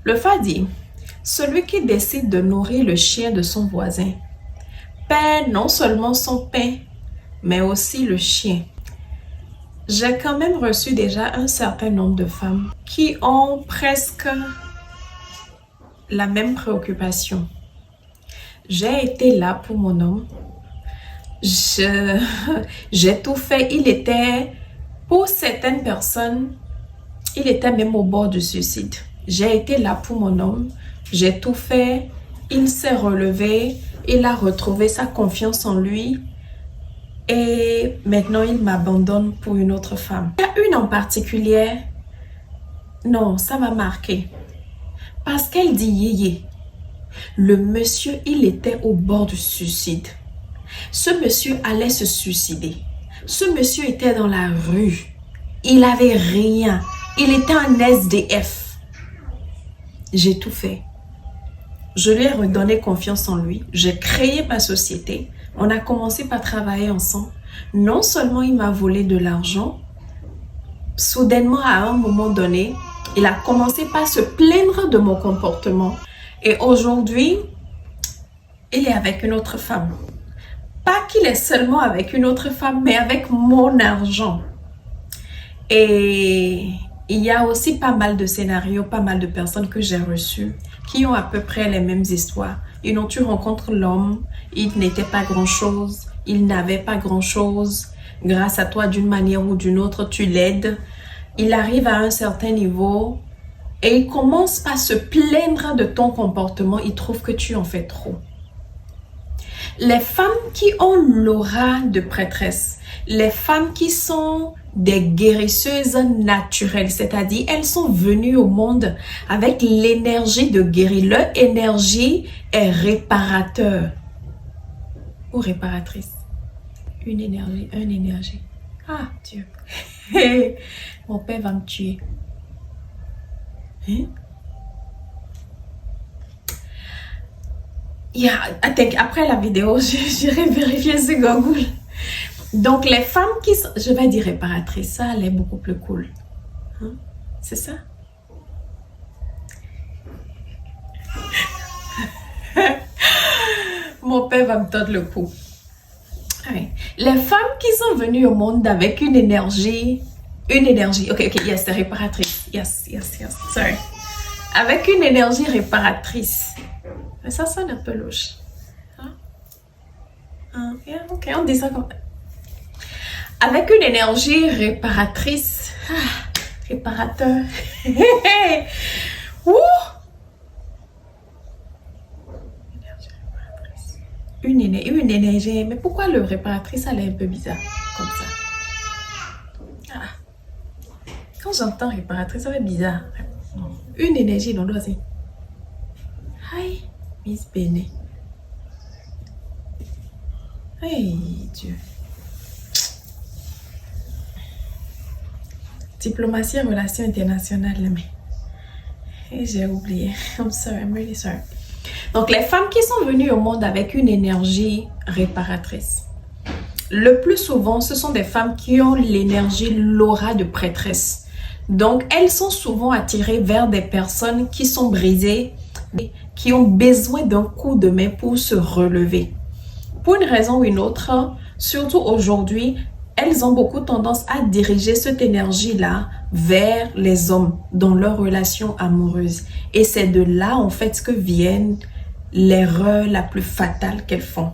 Le fa dit, celui qui décide de nourrir le chien de son voisin perd non seulement son pain, mais aussi le chien. J'ai quand même reçu déjà un certain nombre de femmes qui ont presque la même préoccupation. J'ai été là pour mon homme. J'ai tout fait. Il était, pour certaines personnes, il était même au bord du suicide. J'ai été là pour mon homme. J'ai tout fait. Il s'est relevé. Il a retrouvé sa confiance en lui. Et maintenant, il m'abandonne pour une autre femme. Il y a une en particulier. Non, ça m'a marqué. Parce qu'elle dit yéyé. Le monsieur, il était au bord du suicide. Ce monsieur allait se suicider. Ce monsieur était dans la rue. Il avait rien. Il était un SDF. J'ai tout fait. Je lui ai redonné confiance en lui. J'ai créé ma société. On a commencé par travailler ensemble. Non seulement il m'a volé de l'argent, soudainement à un moment donné, il a commencé par se plaindre de mon comportement. Et aujourd'hui, il est avec une autre femme. Pas qu'il est seulement avec une autre femme, mais avec mon argent. Et il y a aussi pas mal de scénarios, pas mal de personnes que j'ai reçues qui ont à peu près les mêmes histoires. Tu rencontres l'homme, il n'était pas grand-chose, il n'avait pas grand-chose. Grâce à toi, d'une manière ou d'une autre, tu l'aides. Il arrive à un certain niveau et il commence par se plaindre de ton comportement. Il trouve que tu en fais trop. Les femmes qui ont l'aura de prêtresse, les femmes qui sont des guérisseuses naturelles, c'est-à-dire elles sont venues au monde avec l'énergie de guérir. Leur énergie est réparateur ou réparatrice. Une énergie. Ah, Dieu. Mon père va me tuer. Hein? Après la vidéo, j'irai vérifier ce Google. Donc, les femmes qui sont, je vais dire réparatrices, ça, elle est beaucoup plus cool. Hein? C'est ça? Mon père va me tordre le cou. Oui. Les femmes qui sont venues au monde avec une énergie, ok, yes, c'est réparatrice. Yes, sorry. Avec une énergie réparatrice. Mais ça sonne un peu louche. Hein? Yeah, ok, on dit ça comme ça. Avec une énergie réparatrice. Réparateur. Énergie réparatrice. Une énergie. Mais pourquoi le réparatrice, elle est un peu bizarre comme ça? Quand j'entends réparatrice, ça fait bizarre. Une énergie dans l'oiseau. Hi, Miss Béné. Hey, Dieu. Diplomatie et relations internationales, mais j'ai oublié. I'm sorry, I'm really sorry. Donc, les femmes qui sont venues au monde avec une énergie réparatrice, le plus souvent, ce sont des femmes qui ont l'énergie, l'aura de prêtresse. Donc, elles sont souvent attirées vers des personnes qui sont brisées, qui ont besoin d'un coup de main pour se relever. Pour une raison ou une autre, surtout aujourd'hui, elles ont beaucoup tendance à diriger cette énergie-là vers les hommes dans leurs relations amoureuses. Et c'est de là, en fait, que viennent l'erreur la plus fatale qu'elles font.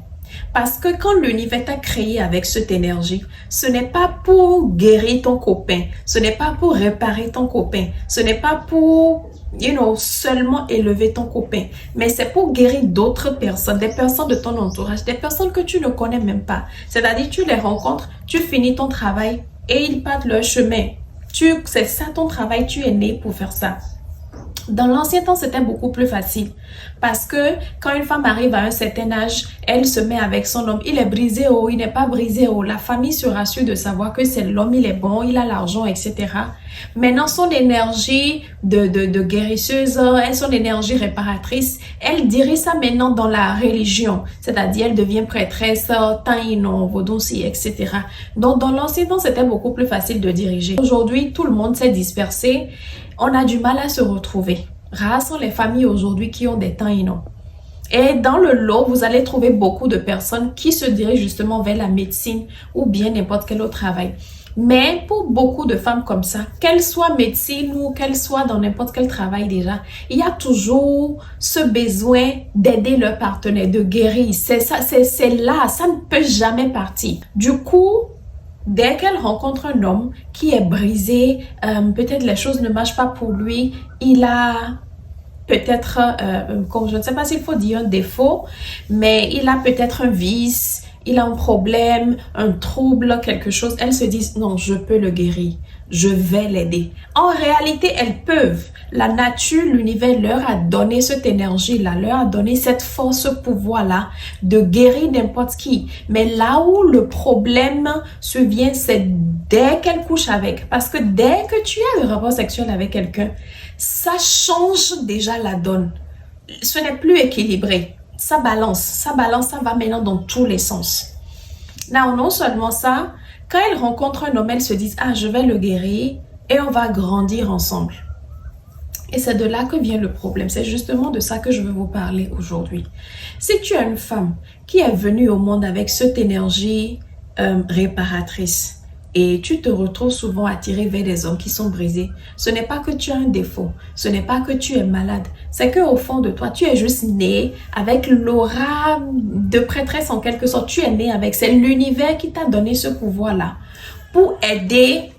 Parce que quand l'univers t'a créé avec cette énergie, ce n'est pas pour guérir ton copain, ce n'est pas pour réparer ton copain, ce n'est pas pour, seulement élever ton copain, mais c'est pour guérir d'autres personnes, des personnes de ton entourage, des personnes que tu ne connais même pas. C'est-à-dire, tu les rencontres, tu finis ton travail et ils partent leur chemin. C'est ça ton travail, tu es né pour faire ça. Dans l'ancien temps, c'était beaucoup plus facile parce que quand une femme arrive à un certain âge, elle se met avec son homme. Il est brisé ou il n'est pas brisé ou la famille se rassure de savoir que c'est l'homme, il est bon, il a l'argent, etc. Maintenant, son énergie de guérisseuse, son énergie réparatrice, elle dirige ça maintenant dans la religion. C'est-à-dire, elle devient prêtresse, taïnon, vodouci, etc. Donc, dans l'ancien temps, c'était beaucoup plus facile de diriger. Aujourd'hui, tout le monde s'est dispersé. On a du mal à se retrouver. Rares sont les familles aujourd'hui qui ont des temps inno. Et dans le lot, vous allez trouver beaucoup de personnes qui se dirigent justement vers la médecine ou bien n'importe quel autre travail. Mais pour beaucoup de femmes comme ça, qu'elles soient médecine ou qu'elles soient dans n'importe quel travail déjà, il y a toujours ce besoin d'aider leur partenaire, de guérir. C'est là, ça ne peut jamais partir. Du coup, dès qu'elle rencontre un homme qui est brisé, peut-être les choses ne marchent pas pour lui, il a peut-être, je ne sais pas s'il faut dire un défaut, mais il a peut-être un vice, il a un problème, un trouble, quelque chose. Elles se disent, non, je peux le guérir, je vais l'aider. En réalité, elles peuvent. La nature, l'univers leur a donné cette énergie-là, leur a donné cette force, ce pouvoir-là de guérir n'importe qui. Mais là où le problème se vient, c'est dès qu'elle couche avec. Parce que dès que tu as un rapport sexuel avec quelqu'un, ça change déjà la donne. Ce n'est plus équilibré. Ça balance, ça va maintenant dans tous les sens. Là, non seulement ça, quand elles rencontrent un homme, elles se disent, ah, je vais le guérir et on va grandir ensemble. Et c'est de là que vient le problème. C'est justement de ça que je veux vous parler aujourd'hui. Si tu as une femme qui est venue au monde avec cette énergie réparatrice, et tu te retrouves souvent attiré vers des hommes qui sont brisés. Ce n'est pas que tu as un défaut, ce n'est pas que tu es malade, c'est qu'au fond de toi, tu es juste né avec l'aura de prêtresse en quelque sorte. Tu es né avec, c'est l'univers qui t'a donné ce pouvoir-là pour aider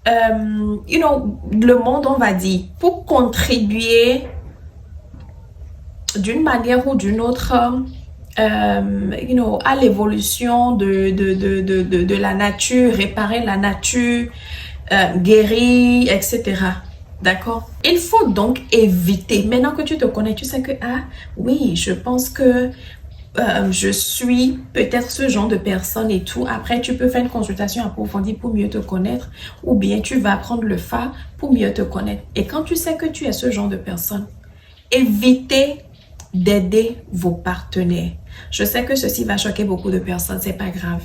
le monde, on va dire, pour contribuer d'une manière ou d'une autre à l'évolution de la nature, réparer la nature, guérir, etc. D'accord? Il faut donc éviter, maintenant que tu te connais, tu sais que, ah oui, je pense que je suis peut-être ce genre de personne et tout. Après, tu peux faire une consultation approfondie pour mieux te connaître, ou bien tu vas prendre le phare pour mieux te connaître. Et quand tu sais que tu es ce genre de personne, évitez d'aider vos partenaires. Je sais que ceci va choquer beaucoup de personnes, c'est pas grave.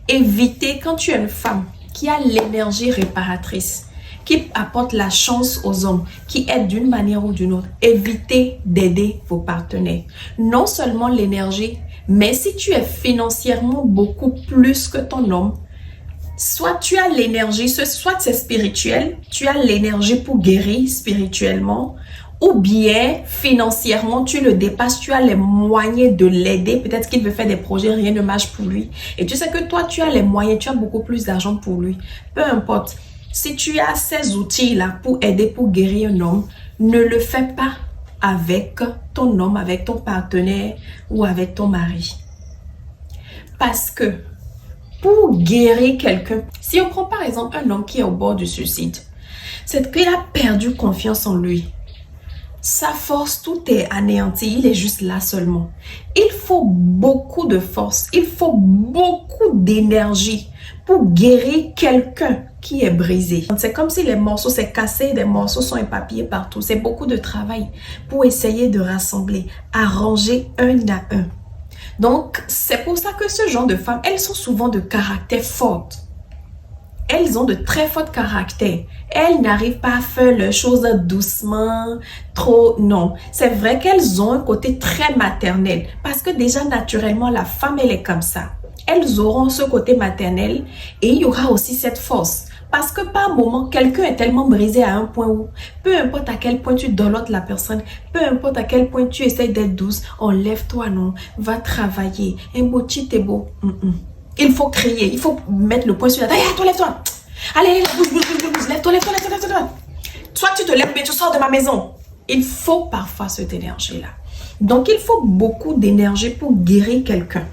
Évitez, quand tu es une femme qui a l'énergie réparatrice, qui apporte la chance aux hommes, qui aide d'une manière ou d'une autre, évitez d'aider vos partenaires. Non seulement l'énergie, mais si tu es financièrement beaucoup plus que ton homme, soit tu as l'énergie, soit c'est spirituel, tu as l'énergie pour guérir spirituellement, ou bien financièrement, tu le dépasses, tu as les moyens de l'aider. Peut-être qu'il veut faire des projets, rien ne marche pour lui. Et tu sais que toi, tu as les moyens, tu as beaucoup plus d'argent pour lui. Peu importe. Si tu as ces outils-là pour aider, pour guérir un homme, ne le fais pas avec ton homme, avec ton partenaire ou avec ton mari. Parce que pour guérir quelqu'un, si on prend par exemple un homme qui est au bord du suicide, c'est qu'il a perdu confiance en lui. Sa force, tout est anéanti, il est juste là seulement. Il faut beaucoup de force, il faut beaucoup d'énergie pour guérir quelqu'un qui est brisé. C'est comme si les morceaux s'est cassé, des morceaux sont éparpillés partout. C'est beaucoup de travail pour essayer de rassembler, arranger un à un. Donc, c'est pour ça que ce genre de femmes, elles sont souvent de caractère fort. Elles ont de très forts caractères. Elles n'arrivent pas à faire les choses doucement, trop, non. C'est vrai qu'elles ont un côté très maternel. Parce que déjà, naturellement, la femme, elle est comme ça. Elles auront ce côté maternel et il y aura aussi cette force. Parce que par moment, quelqu'un est tellement brisé à un point où, peu importe à quel point tu dolotes la personne, peu importe à quel point tu essaies d'être douce, enlève-toi, non, va travailler. Un beau petit est beau. Il faut crier, il faut mettre le poing sur la table. Hey, toi, lève-toi. Allez, bouge, lève-toi. Soit tu te lèves, mais tu sors de ma maison. Il faut parfois cette énergie-là. Donc, il faut beaucoup d'énergie pour guérir quelqu'un,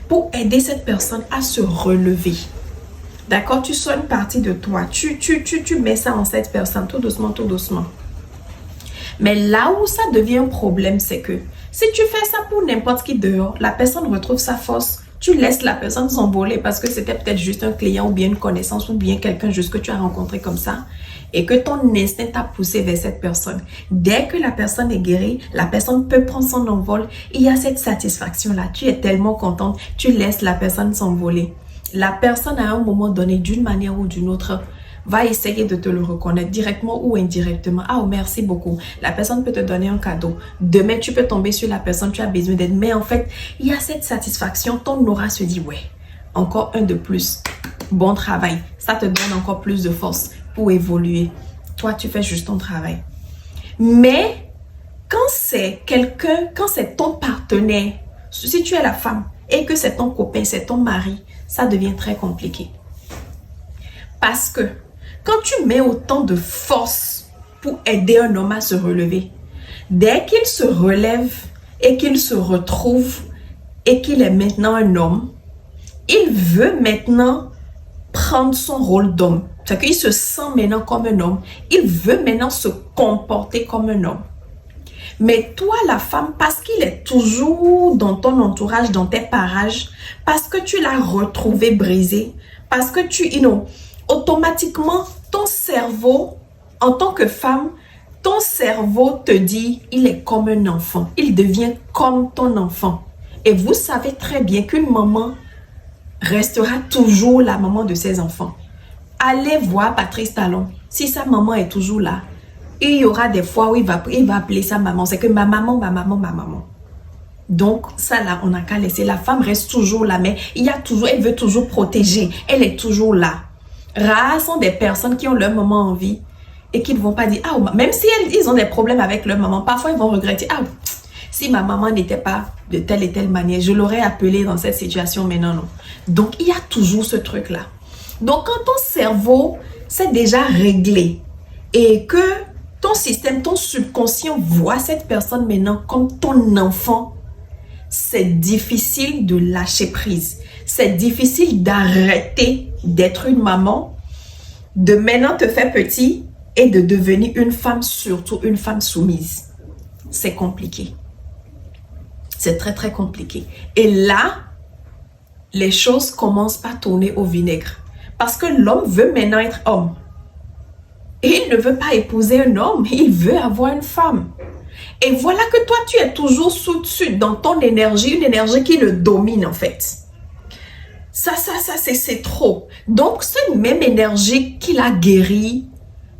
pour aider cette personne à se relever. D'accord? Tu sors une partie de toi. Tu mets ça en cette personne, tout doucement. Mais là où ça devient un problème, c'est que si tu fais ça pour n'importe qui dehors, la personne retrouve sa force. Tu laisses la personne s'envoler parce que c'était peut-être juste un client ou bien une connaissance ou bien quelqu'un juste que tu as rencontré comme ça et que ton instinct t'a poussé vers cette personne. Dès que la personne est guérie, la personne peut prendre son envol. Il y a cette satisfaction-là. Tu es tellement contente, tu laisses la personne s'envoler. La personne à un moment donné, d'une manière ou d'une autre, va essayer de te le reconnaître directement ou indirectement. Ah, oh, merci beaucoup. La personne peut te donner un cadeau. Demain, tu peux tomber sur la personne, tu as besoin d'aide. Mais en fait, il y a cette satisfaction. Ton aura se dit, ouais, encore un de plus. Bon travail. Ça te donne encore plus de force pour évoluer. Toi, tu fais juste ton travail. Mais quand c'est quelqu'un, quand c'est ton partenaire, si tu es la femme et que c'est ton copain, c'est ton mari, ça devient très compliqué. Parce que quand tu mets autant de force pour aider un homme à se relever, dès qu'il se relève et qu'il se retrouve et qu'il est maintenant un homme, il veut maintenant prendre son rôle d'homme. C'est qu'il se sent maintenant comme un homme. Il veut maintenant se comporter comme un homme. Mais toi, la femme, parce qu'il est toujours dans ton entourage, dans tes parages, parce que tu l'as retrouvé brisé, parce que automatiquement, ton cerveau, en tant que femme, ton cerveau te dit, il est comme un enfant. Il devient comme ton enfant. Et vous savez très bien qu'une maman restera toujours la maman de ses enfants. Allez voir Patrice Talon. Si sa maman est toujours là, il y aura des fois où il va appeler sa maman. C'est que ma maman, ma maman, ma maman. Donc, ça là, on n'a qu'à laisser. La femme reste toujours là, mais elle veut toujours protéger. Elle est toujours là. Rares sont des personnes qui ont leur maman en vie et qui ne vont pas dire, ah, même si ils ont des problèmes avec leur maman, parfois ils vont regretter, ah, si ma maman n'était pas de telle et telle manière, je l'aurais appelée dans cette situation, mais non, non. Donc, il y a toujours ce truc-là. Donc, quand ton cerveau s'est déjà réglé et que ton système, ton subconscient voit cette personne maintenant comme ton enfant, c'est difficile de lâcher prise. C'est difficile d'arrêter d'être une maman, de maintenant te faire petit et de devenir une femme, surtout une femme soumise. C'est compliqué. C'est très, très compliqué. Et là, les choses commencent par tourner au vinaigre. Parce que l'homme veut maintenant être homme. Et il ne veut pas épouser un homme, il veut avoir une femme. Et voilà que toi, tu es toujours sous-dessus dans ton énergie, une énergie qui le domine en fait. Ça, c'est trop. Donc, cette même énergie qu'il a guérie,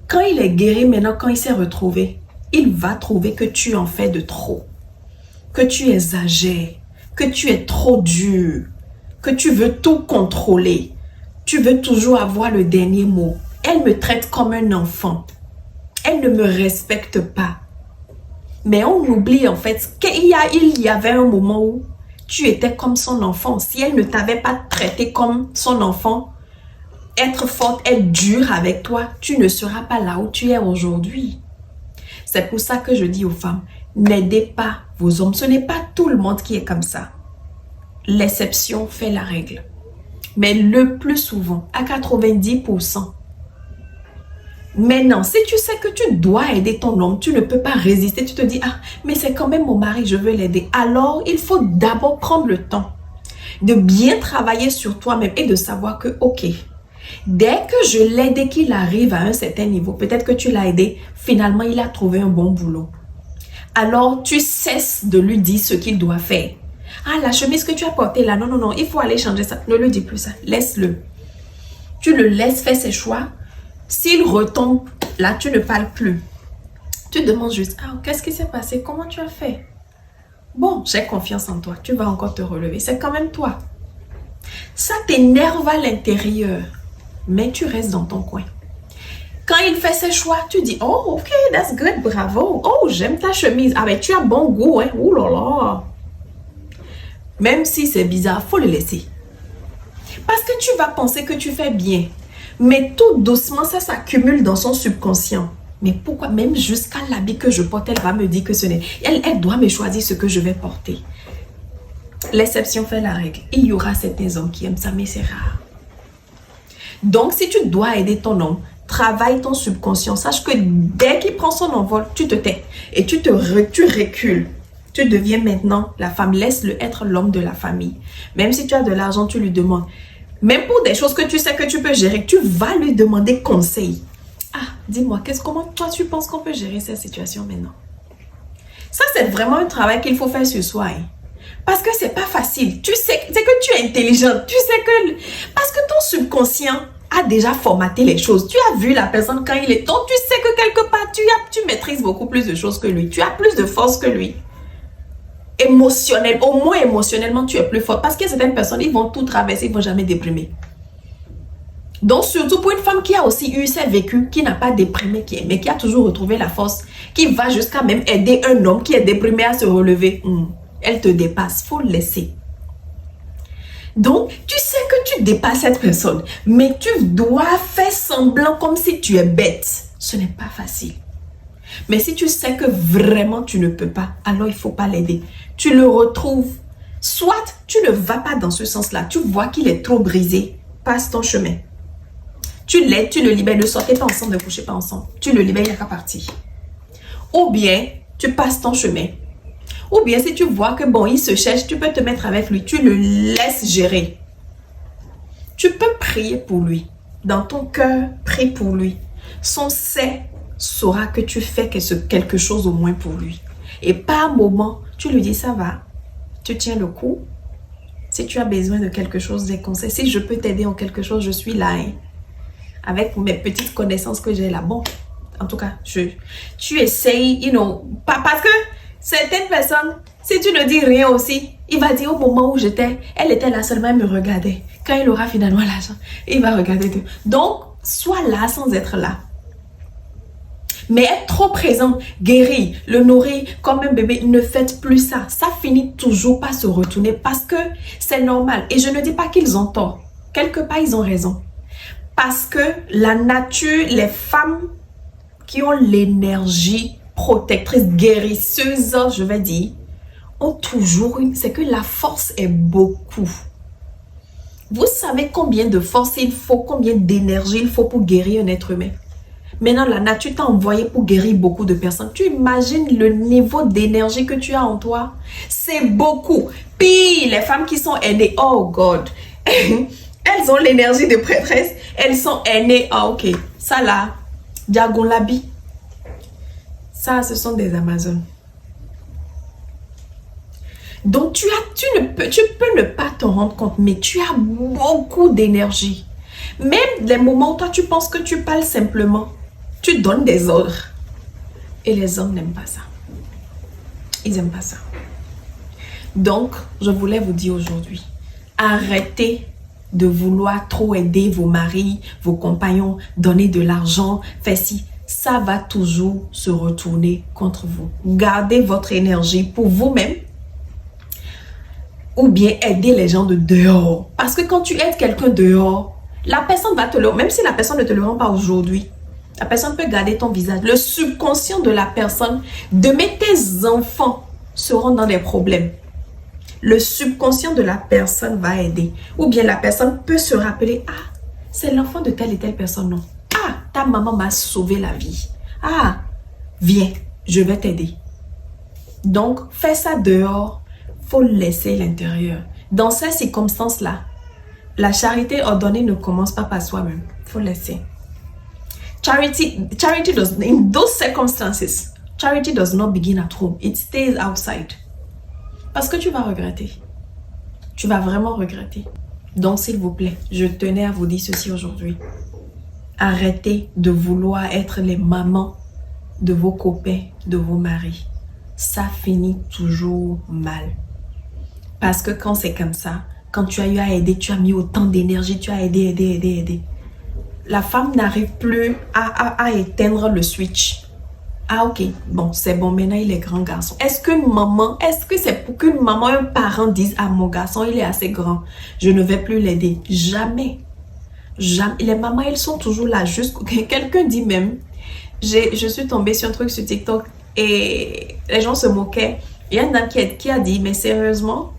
quand il est guéri maintenant, quand il s'est retrouvé, il va trouver que tu en fais de trop. Que tu exagères, que tu es trop dur, que tu veux tout contrôler. Tu veux toujours avoir le dernier mot. Elle me traite comme un enfant. Elle ne me respecte pas. Mais on oublie en fait qu'il y avait un moment où tu étais comme son enfant. Si elle ne t'avait pas traité comme son enfant, être forte, être dure avec toi, tu ne seras pas là où tu es aujourd'hui. C'est pour ça que je dis aux femmes, n'aidez pas vos hommes. Ce n'est pas tout le monde qui est comme ça. L'exception fait la règle. Mais le plus souvent, à 90%. Maintenant, si tu sais que tu dois aider ton homme, tu ne peux pas résister, tu te dis, ah, mais c'est quand même mon mari, je veux l'aider. Alors, il faut d'abord prendre le temps de bien travailler sur toi-même et de savoir que, ok, dès que je l'aide et qu'il arrive à un certain niveau, peut-être que tu l'as aidé, finalement, il a trouvé un bon boulot. Alors, tu cesses de lui dire ce qu'il doit faire. Ah, la chemise que tu as portée là, non, non, non, il faut aller changer ça. Ne lui dis plus ça, laisse-le. Tu le laisses faire ses choix. S'il retombe, là, tu ne parles plus. Tu demandes juste, ah, qu'est-ce qui s'est passé? Comment tu as fait? Bon, j'ai confiance en toi. Tu vas encore te relever. C'est quand même toi. Ça t'énerve à l'intérieur, mais tu restes dans ton coin. Quand il fait ses choix, tu dis, oh, ok, that's good, bravo. Oh, j'aime ta chemise. Ah, mais tu as bon goût, hein. Ouh là là. Même si c'est bizarre, faut le laisser. Parce que tu vas penser que tu fais bien. Mais tout doucement, ça s'accumule dans son subconscient. Mais pourquoi? Même jusqu'à l'habit que je porte, elle va me dire que ce n'est... Elle doit me choisir ce que je vais porter. L'exception fait la règle. Il y aura certains hommes qui aiment ça, mais c'est rare. Donc, si tu dois aider ton homme, travaille ton subconscient. Sache que dès qu'il prend son envol, tu te tais. Et tu recules. Tu deviens maintenant la femme. Laisse-le être l'homme de la famille. Même si tu as de l'argent, tu lui demandes. Même pour des choses que tu sais que tu peux gérer, tu vas lui demander conseil. Ah, dis-moi, comment toi tu penses qu'on peut gérer cette situation maintenant? Ça, c'est vraiment un travail qu'il faut faire sur soi. Hein? Parce que c'est pas facile. Tu sais que tu es intelligente. Tu sais que... Parce que ton subconscient, a déjà formaté les choses. Tu as vu la personne quand il est... Donc, tu sais que quelque part, tu maîtrises beaucoup plus de choses que lui. Tu as plus de force que lui. Émotionnel, au moins émotionnellement, tu es plus fort. Parce qu'il y a certaines personnes, ils vont tout traverser, ils ne vont jamais déprimer. Donc, surtout pour une femme qui a aussi eu ses vécus, qui n'a pas déprimé, mais qui a toujours retrouvé la force, qui va jusqu'à même aider un homme qui est déprimé à se relever. Elle te dépasse, il faut le laisser. Donc, tu sais que tu dépasses cette personne, mais tu dois faire semblant comme si tu es bête. Ce n'est pas facile. Mais si tu sais que vraiment tu ne peux pas, alors il ne faut pas l'aider. Tu le retrouves. Soit tu ne vas pas dans ce sens-là. Tu vois qu'il est trop brisé. Passe ton chemin. Tu l'aides, tu le libères. Ne sortez pas ensemble, ne couchez pas ensemble. Tu le libères, il n'y a qu'à partir. Ou bien, tu passes ton chemin. Ou bien, si tu vois que bon, il se cherche, tu peux te mettre avec lui. Tu le laisses gérer. Tu peux prier pour lui. Dans ton cœur, prie pour lui. Son c'est saura que tu fais quelque chose au moins pour lui. Et par moment, tu lui dis, ça va. Tu tiens le coup. Si tu as besoin de quelque chose, des conseils. Si je peux t'aider en quelque chose, je suis là. Hein. Avec mes petites connaissances que j'ai là. Bon, en tout cas, tu essayes, parce que certaines personnes, si tu ne dis rien aussi, il va dire au moment où j'étais, elle était là seulement, elle me regardait. Quand il aura finalement l'argent, il va regarder tout. Donc, sois là sans être là. Mais être trop présent, guérir, le nourrir comme un bébé, ne faites plus ça. Ça finit toujours par se retourner parce que c'est normal. Et je ne dis pas qu'ils ont tort. Quelque part, ils ont raison. Parce que la nature, les femmes qui ont l'énergie protectrice, guérisseuse, je vais dire, ont toujours une... C'est que la force est beaucoup. Vous savez combien de force il faut, combien d'énergie il faut pour guérir un être humain. Maintenant, la nature t'a envoyé pour guérir beaucoup de personnes. Tu imagines le niveau d'énergie que tu as en toi? C'est beaucoup. Puis, les femmes qui sont aînées, oh God, elles ont l'énergie de prêtresse. Elles sont aînées. Ah, ok. Ça là, Diagon Labi. Ça, ce sont des Amazones. Donc, tu peux ne pas t'en rendre compte, mais tu as beaucoup d'énergie. Même les moments où toi, tu penses que tu parles simplement, tu donnes des ordres. Et les hommes n'aiment pas ça. Ils n'aiment pas ça. Donc, je voulais vous dire aujourd'hui, arrêtez de vouloir trop aider vos maris, vos compagnons, donner de l'argent, faire ci. Ça va toujours se retourner contre vous. Gardez votre énergie pour vous-même ou bien aider les gens de dehors. Parce que quand tu aides quelqu'un dehors, la personne va te le... Même si la personne ne te le rend pas aujourd'hui, la personne peut garder ton visage. Le subconscient de la personne, demain tes enfants seront dans des problèmes. Le subconscient de la personne va aider. Ou bien la personne peut se rappeler, ah, c'est l'enfant de telle et telle personne, non. Ah, ta maman m'a sauvé la vie. Ah, viens, je vais t'aider. Donc, fais ça dehors, faut laisser l'intérieur. Dans ces circonstances-là, la charité ordonnée ne commence pas par soi-même. Il faut laisser. Charity does, in those circumstances, charity does not begin at home. It stays outside. Parce que tu vas regretter. Tu vas vraiment regretter. Donc, s'il vous plaît, je tenais à vous dire ceci aujourd'hui. Arrêtez de vouloir être les mamans de vos copains, de vos maris. Ça finit toujours mal. Parce que quand c'est comme ça, quand tu as eu à aider, tu as mis autant d'énergie, tu as aidé. La femme n'arrive plus à éteindre le switch. Ah ok, bon, c'est bon, maintenant il est grand garçon. Est-ce que c'est pour qu'une maman, un parent dise, ah mon garçon, il est assez grand, je ne vais plus l'aider? Jamais. Jamais. Les mamans, elles sont toujours là. Quelqu'un dit même, je suis tombée sur un truc sur TikTok et les gens se moquaient. Il y a une dame qui a dit, mais sérieusement,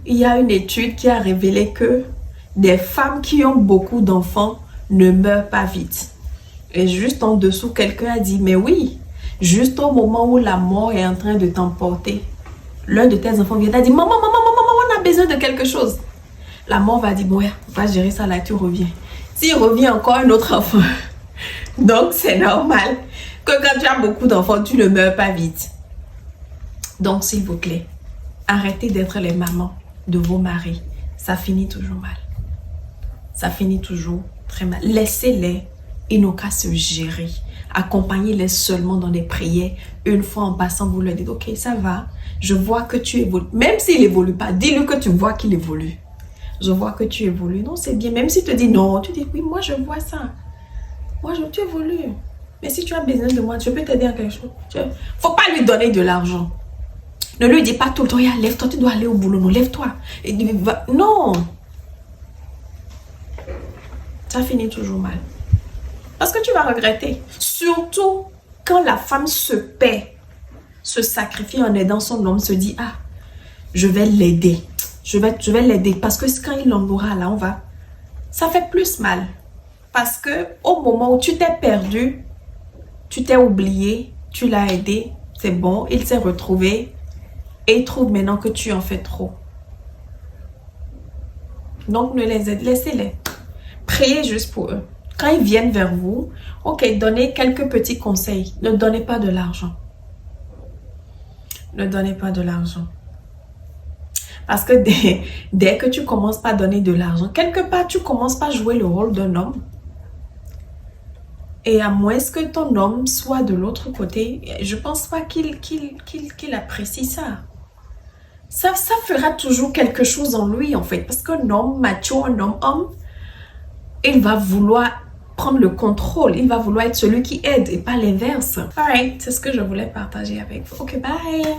il y a une étude qui a révélé que des femmes qui ont beaucoup d'enfants ne meurent pas vite. Et juste en dessous, quelqu'un a dit, mais oui, juste au moment où la mort est en train de t'emporter, l'un de tes enfants vient et dit, maman, on a besoin de quelque chose. La mort va dire, bon, va gérer ça là, tu reviens. S'il revient encore un autre enfant, donc c'est normal que quand tu as beaucoup d'enfants, tu ne meurs pas vite. Donc, s'il vous plaît, arrêtez d'être les mamans de vos maris. Ça finit toujours mal. Ça finit toujours Très mal. Laissez-les. Ils n'ont qu'à se gérer. Accompagnez-les seulement dans des prières. Une fois en passant, vous leur dites, ok, ça va. Je vois que tu évolues. Même s'il évolue pas, dis-lui que tu vois qu'il évolue. Je vois que tu évolues. Non, c'est bien. Même s'il te dit non, tu dis, oui, moi, je vois ça. Tu évolues. Mais si tu as besoin de moi, je peux t'aider en quelque chose. Faut pas lui donner de l'argent. Ne lui dis pas tout le temps, lève-toi, tu dois aller au boulot. Non, lève-toi. Non. Ça finit toujours mal. Parce que tu vas regretter. Surtout quand la femme se paie, se sacrifie en aidant son homme, se dit, ah, je vais l'aider. Je vais l'aider. Parce que quand il en aura, là, on va. Ça fait plus mal. Parce que au moment où tu t'es perdu, tu t'es oublié, tu l'as aidé, c'est bon, il s'est retrouvé et il trouve maintenant que tu en fais trop. Donc, ne les aidez, laissez-les. Priez juste pour eux. Quand ils viennent vers vous, ok, donnez quelques petits conseils. Ne donnez pas de l'argent. Ne donnez pas de l'argent. Parce que dès que tu commences pas à donner de l'argent, quelque part, tu commences pas à jouer le rôle d'un homme. Et à moins que ton homme soit de l'autre côté, je pense pas qu'il apprécie ça. Ça fera toujours quelque chose en lui, en fait. Parce qu'un homme macho, un homme, il va vouloir prendre le contrôle. Il va vouloir être celui qui aide et pas l'inverse. Alright, c'est ce que je voulais partager avec vous. Ok, bye!